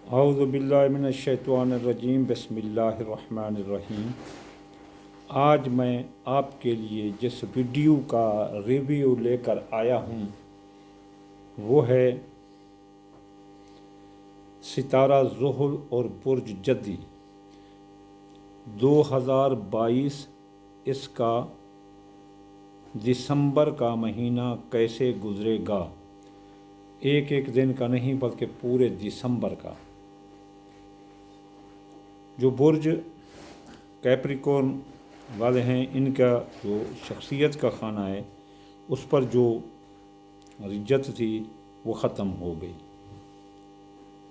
اعوذ باللہ من الشیطان الرجیم بسم اللہ الرحمن الرحیم۔ آج میں آپ کے لیے جس ویڈیو کا ریویو لے کر آیا ہوں وہ ہے ستارہ زحل اور برج جدی 2022۔ اس کا دسمبر کا مہینہ کیسے گزرے گا، ایک ایک دن کا نہیں بلکہ پورے دسمبر کا۔ جو برج کیپریکورن والے ہیں ان کا جو شخصیت کا خانہ ہے اس پر جو رجت تھی وہ ختم ہو گئی،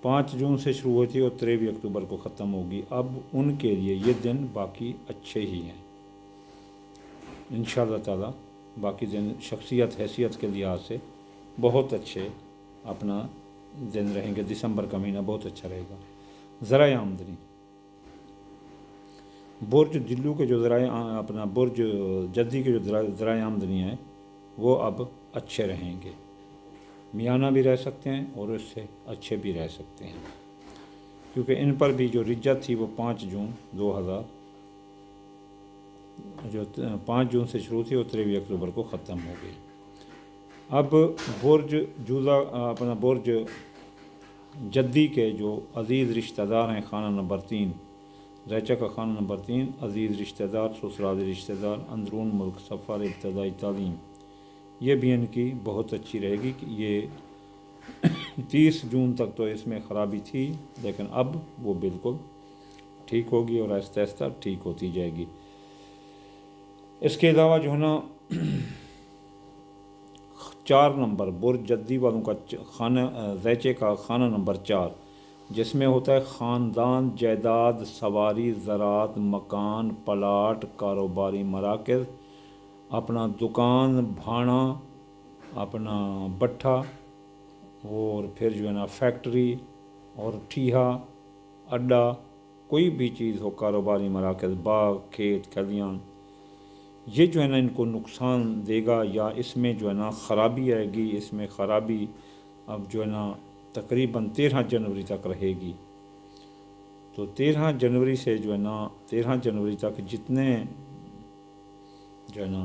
5 جون سے شروع ہوئی تھی اور 23 اکتوبر کو ختم ہوگی۔ اب ان کے لیے یہ دن باقی اچھے ہی ہیں انشاءاللہ تعالی۔ باقی دن شخصیت حیثیت کے لحاظ سے بہت اچھے اپنا دن رہیں گے۔ دسمبر کا مہینہ بہت اچھا رہے گا۔ ذرائع آمدنی، برج جلو کے جو برج جدی کے جو ذرائع آمدنی ہے وہ اب اچھے رہیں گے، میانہ بھی رہ سکتے ہیں اور اس سے اچھے بھی رہ سکتے ہیں، کیونکہ ان پر بھی جو رجت تھی وہ 5 جون سے شروع تھی اور 23 اکتوبر کو ختم ہو گئی۔ اب برج جدی کے جو عزیز رشتہ دار ہیں، خانہ نمبر 3 ریچہ کا خانہ نمبر 3، عزیز رشتہ دار، سسرالی رشتہ دار، اندرون ملک سفر، ابتدائی تعلیم، یہ بھی ان کی بہت اچھی رہے گی۔ کہ یہ 30 جون تک تو اس میں خرابی تھی لیکن اب وہ بالکل ٹھیک ہوگی اور آہستہ آہستہ ٹھیک ہوتی جائے گی۔ اس کے علاوہ جو ہے نا 4 نمبر برج جدی والوں کا خانہ ریچے کا خانہ نمبر 4، جس میں ہوتا ہے خاندان، جائیداد، سواری، زراعت، مکان، پلاٹ، کاروباری مراکز، اپنا دکان، بھاڑا، اپنا بٹھا، اور پھر جو ہے نا فیکٹری اور ٹھیہا، اڈا، کوئی بھی چیز ہو، کاروباری مراکز، باغ، کھیت، کھلیان، یہ جو ہے نا ان کو نقصان دے گا یا اس میں جو ہے نا خرابی آئے گی۔ اس میں خرابی اب جو ہے نا تقریباً 13 جنوری تک رہے گی۔ تو 13 جنوری سے جو ہے نا 13 جنوری تک جتنے جو ہے نا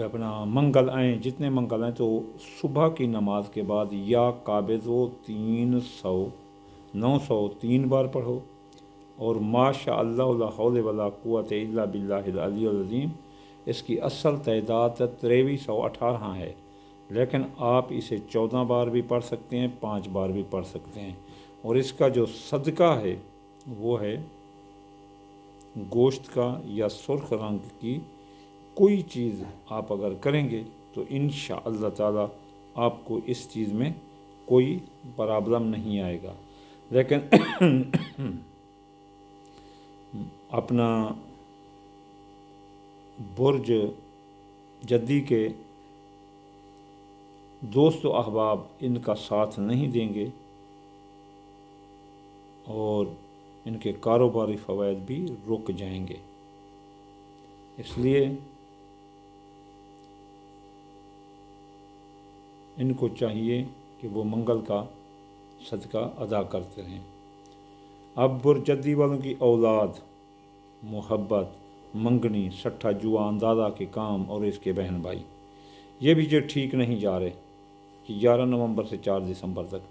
اپنا منگل آئیں، جتنے منگل آئیں تو صبح کی نماز کے بعد یا قابض و 903 بار پڑھو، اور ماشاء اللہ لا حول ولا قوت الا باللہ العلی العظیم، اس کی اصل تعداد 2318 ہے، لیکن آپ اسے 14 بار بھی پڑھ سکتے ہیں، 5 بار بھی پڑھ سکتے ہیں۔ اور اس کا جو صدقہ ہے وہ ہے گوشت کا یا سرخ رنگ کی کوئی چیز آپ اگر کریں گے تو انشاءاللہ تعالی آپ کو اس چیز میں کوئی پرابلم نہیں آئے گا۔ لیکن اپنا برج جدی کے دوست و احباب ان کا ساتھ نہیں دیں گے اور ان کے کاروباری فوائد بھی رک جائیں گے، اس لیے ان کو چاہیے کہ وہ منگل کا صدقہ ادا کرتے رہیں۔ اب برج جدی والوں کی اولاد، محبت، منگنی، سٹھا جوان، دادا کے کام اور اس کے بہن بھائی، یہ بھی جو ٹھیک نہیں جا رہے کہ 11 نومبر سے 4 دسمبر تک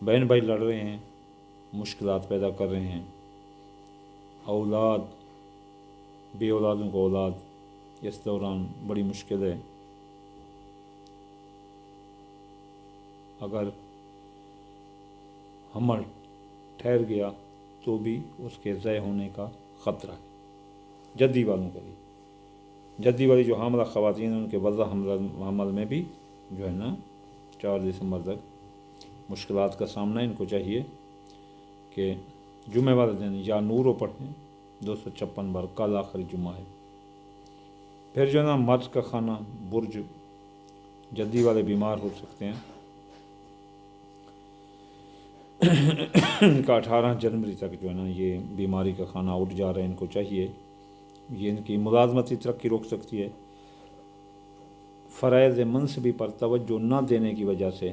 بہن بھائی لڑ رہے ہیں، مشکلات پیدا کر رہے ہیں۔ اولاد، بے اولادوں کو اولاد اس دوران بڑی مشکل ہے۔ اگر حمل ٹھہر گیا تو بھی اس کے ضائع ہونے کا خطرہ ہے جدی والوں کے لیے۔ جدی والی جو حاملہ خواتین ہیں ان کے وضع حمل میں بھی جو ہے نا 4 دسمبر تک مشکلات کا سامنا۔ ان کو چاہیے کہ جمعہ والے دن یا نورو پڑھیں 256 بار، کل آخری جمعہ ہے۔ پھر جو ہے نا مرض کا خانہ برج جدی والے بیمار ہو سکتے ہیں، ان کا 18 جنوری تک جو ہے نا یہ بیماری کا خانہ اٹھ جا رہا ہے۔ ان کو چاہیے، یہ ان کی ملازمتی ترقی روک سکتی ہے۔ فرائض منصبی پر توجہ نہ دینے کی وجہ سے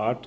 8,